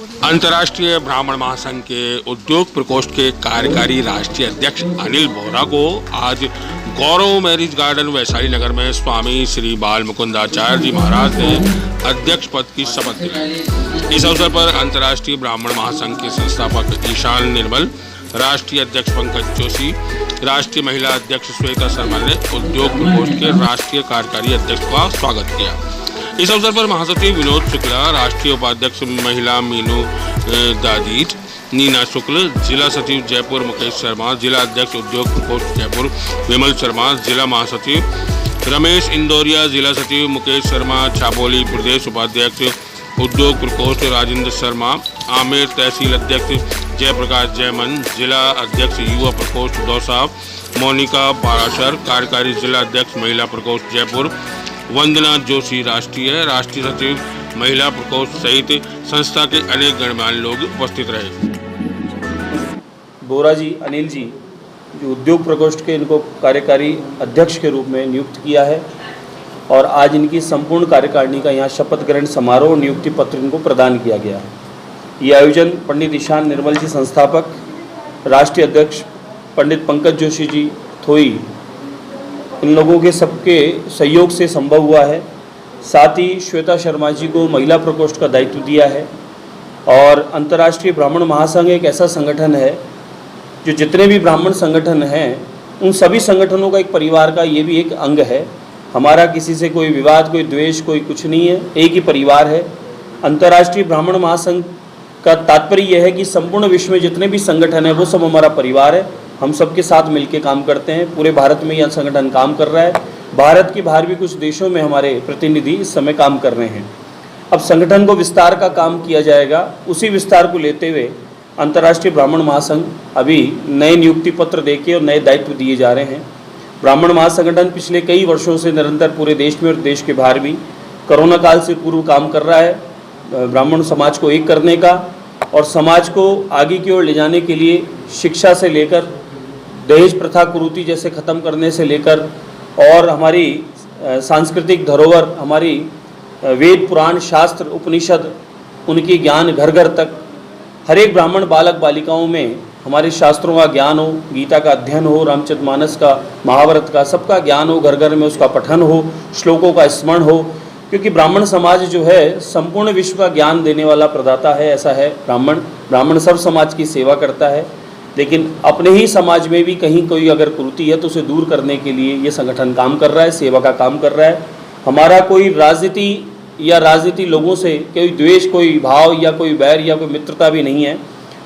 अंतर्राष्ट्रीय ब्राह्मण महासंघ के उद्योग प्रकोष्ठ के कार्यकारी राष्ट्रीय अध्यक्ष अनिल बोहरा को आज गौरव मैरिज गार्डन वैशाली नगर में स्वामी श्री बाल मुकुंदाचार्य जी महाराज ने अध्यक्ष पद की शपथ दिलाई। इस अवसर पर अंतर्राष्ट्रीय ब्राह्मण महासंघ के संस्थापक ईशान निर्मल, राष्ट्रीय अध्यक्ष पंकज जोशी, राष्ट्रीय महिला अध्यक्ष श्वेता शर्मा ने उद्योग प्रकोष्ठ के राष्ट्रीय कार्यकारी अध्यक्ष का स्वागत किया। इस अवसर पर महासचिव विनोद शुक्ला, राष्ट्रीय उपाध्यक्ष महिला मीनू दादीट, नीना शुक्ल, जिला सचिव जयपुर मुकेश शर्मा, जिला अध्यक्ष उद्योग प्रकोष्ठ जयपुर विमल शर्मा, जिला महासचिव रमेश इंदौरिया, जिला सचिव मुकेश शर्मा छाबोली, प्रदेश उपाध्यक्ष उद्योग प्रकोष्ठ राजेंद्र शर्मा, आमेर तहसील अध्यक्ष जयप्रकाश जयमन, जिला अध्यक्ष युवा प्रकोष्ठ दौसा मोनिका पाराशर, कार्यकारी जिला अध्यक्ष महिला प्रकोष्ठ जयपुर वंदना जोशी, राष्ट्रीय सचिव महिला प्रकोष्ठ सहित संस्था के अनेक गणमान्य लोग उपस्थित रहे। बोहरा जी, अनिल जी, जो उद्योग प्रकोष्ठ के इनको कार्यकारी अध्यक्ष के रूप में नियुक्त किया है और आज इनकी संपूर्ण कार्यकारिणी का यहाँ शपथ ग्रहण समारोह और नियुक्ति पत्र इनको प्रदान किया गया है। ये आयोजन पंडित ईशान निर्मल जी संस्थापक, राष्ट्रीय अध्यक्ष पंडित पंकज जोशी जी थोई, इन लोगों के सबके सहयोग से संभव हुआ है। साथ ही श्वेता शर्मा जी को महिला प्रकोष्ठ का दायित्व दिया है। और अंतर्राष्ट्रीय ब्राह्मण महासंघ एक ऐसा संगठन है जो जितने भी ब्राह्मण संगठन हैं उन सभी संगठनों का एक परिवार का ये भी एक अंग है। हमारा किसी से कोई विवाद, कोई द्वेष, कोई कुछ नहीं है, एक ही परिवार है। अंतर्राष्ट्रीय ब्राह्मण महासंघ का तात्पर्य यह है कि संपूर्ण विश्व में जितने भी संगठन है वो सब हमारा परिवार है। हम सबके साथ मिलकर काम करते हैं। पूरे भारत में यह संगठन काम कर रहा है। भारत के बाहर भी कुछ देशों में हमारे प्रतिनिधि इस समय काम कर रहे हैं। अब संगठन को विस्तार का काम किया जाएगा। उसी विस्तार को लेते हुए अंतर्राष्ट्रीय ब्राह्मण महासंघ अभी नए नियुक्ति पत्र देके और नए दायित्व दिए जा रहे हैं। ब्राह्मण महासंगठन पिछले कई वर्षों से निरंतर पूरे देश में और देश के बाहर भी कोरोना काल से पूर्व काम कर रहा है ब्राह्मण समाज को एक करने का और समाज को आगे की ओर ले जाने के लिए शिक्षा से लेकर दहेज प्रथा कुरीति जैसे ख़त्म करने से लेकर और हमारी सांस्कृतिक धरोहर, हमारी वेद पुराण शास्त्र उपनिषद, उनकी ज्ञान घर घर तक हर एक ब्राह्मण बालक बालिकाओं में हमारे शास्त्रों का ज्ञान हो, गीता का अध्ययन हो, रामचरितमानस का, महाभारत का, सबका ज्ञान हो, घर घर में उसका पठन हो, श्लोकों का स्मरण हो। क्योंकि ब्राह्मण समाज जो है संपूर्ण विश्व का ज्ञान देने वाला प्रदाता है। ऐसा है ब्राह्मण सब समाज की सेवा करता है, लेकिन अपने ही समाज में भी कहीं कोई अगर कुरीति है तो उसे दूर करने के लिए ये संगठन काम कर रहा है, सेवा का काम कर रहा है। हमारा कोई राजनीति लोगों से कोई द्वेष, कोई भाव या कोई बैर या कोई मित्रता भी नहीं है।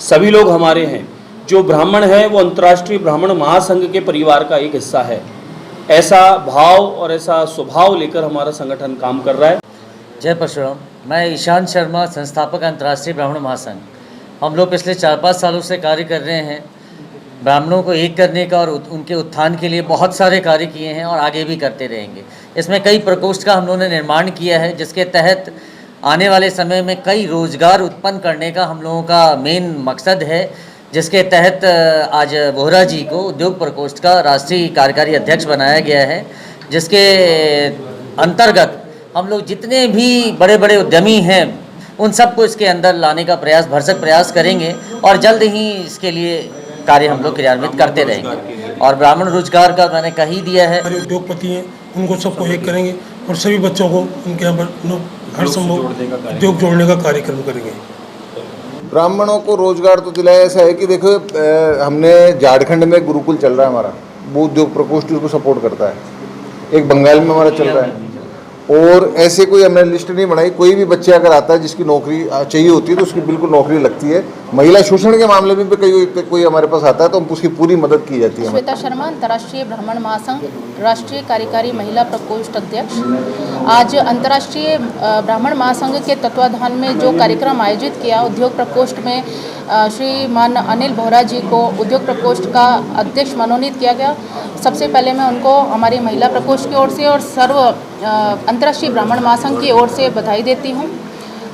सभी लोग हमारे हैं। जो ब्राह्मण है वो अंतर्राष्ट्रीय ब्राह्मण महासंघ के परिवार का एक हिस्सा है। ऐसा भाव और ऐसा स्वभाव लेकर हमारा संगठन काम कर रहा है। जय परशुराम। मैं ईशान शर्मा, संस्थापक अंतर्राष्ट्रीय ब्राह्मण महासंघ। हम लोग पिछले 4-5 सालों से कार्य कर रहे हैं ब्राह्मणों को एक करने का और उनके उत्थान के लिए बहुत सारे कार्य किए हैं और आगे भी करते रहेंगे। इसमें कई प्रकोष्ठ का हम लोगों ने निर्माण किया है जिसके तहत आने वाले समय में कई रोजगार उत्पन्न करने का हम लोगों का मेन मकसद है, जिसके तहत आज बोहरा जी को उद्योग प्रकोष्ठ का राष्ट्रीय कार्यकारी अध्यक्ष बनाया गया है, जिसके अंतर्गत हम लोग जितने भी बड़े बड़े उद्यमी हैं उन सबको इसके अंदर लाने का भरसक प्रयास करेंगे और जल्द ही इसके लिए कार्य हम लोग क्रियान्वित करते रहेंगे। और ब्राह्मण रोजगार का मैंने कह ही दिया है। उद्योगपति हैं उनको सबको एक करेंगे और सभी बच्चों को उनके यहाँ हर संभव उद्योग जोड़ने का कार्यक्रम करेंगे। ब्राह्मणों को रोजगार तो दिलाया। ऐसा है कि देखो हमने झारखंड में गुरुकुल चल रहा है हमारा, वो उद्योग प्रकोष्ठ उसको सपोर्ट करता है। एक बंगाल में हमारा चल रहा है और ऐसे कोई हमने लिस्ट नहीं बनाई। कोई भी बच्चे अगर आता है जिसकी नौकरी चाहिए होती है तो उसकी बिल्कुल नौकरी लगती है। महिला शोषण के मामले में भी कोई हमारे पास आता है तो उसकी पूरी मदद की जाती है। श्वेता शर्मा, अंतर्राष्ट्रीय ब्राह्मण महासंघ, राष्ट्रीय कार्यकारी महिला प्रकोष्ठ अध्यक्ष। आज अंतर्राष्ट्रीय ब्राह्मण महासंघ के तत्वाधान में जो कार्यक्रम आयोजित किया उद्योग प्रकोष्ठ में श्रीमान अनिल बोहरा जी को उद्योग प्रकोष्ठ का अध्यक्ष मनोनीत किया गया। सबसे पहले मैं उनको हमारी महिला प्रकोष्ठ की ओर से और सर्व अंतर्राष्ट्रीय ब्राह्मण महासंघ की ओर से बधाई देती हूँ।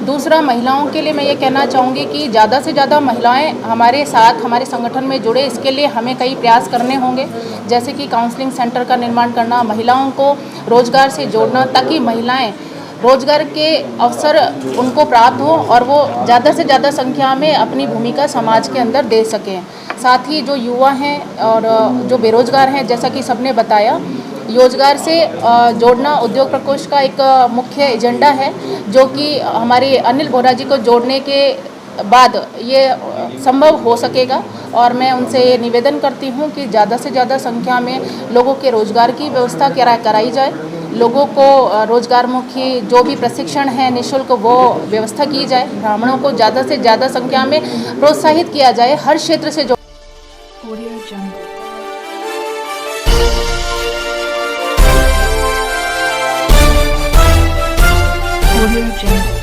दूसरा, महिलाओं के लिए मैं ये कहना चाहूँगी कि ज़्यादा से ज़्यादा महिलाएं हमारे साथ हमारे संगठन में जुड़े। इसके लिए हमें कई प्रयास करने होंगे, जैसे कि काउंसलिंग सेंटर का निर्माण करना, महिलाओं को रोजगार से जोड़ना, ताकि महिलाएं रोजगार के अवसर उनको प्राप्त हो और वो ज़्यादा से ज़्यादा संख्या में अपनी भूमिका समाज के अंदर दे सकें। साथ ही जो युवा हैं और जो बेरोजगार हैं, जैसा कि सबने बताया, रोजगार से जोड़ना उद्योग प्रकोष्ठ का एक मुख्य एजेंडा है, जो कि हमारे अनिल बोहरा जी को जोड़ने के बाद ये संभव हो सकेगा। और मैं उनसे ये निवेदन करती हूँ कि ज़्यादा से ज़्यादा संख्या में लोगों के रोज़गार की व्यवस्था कराई जाए, लोगों को रोजगारमुखी जो भी प्रशिक्षण है निःशुल्क वो व्यवस्था की जाए, ब्राह्मणों को ज़्यादा से ज़्यादा संख्या में प्रोत्साहित किया जाए हर क्षेत्र से जो Audio Jungle.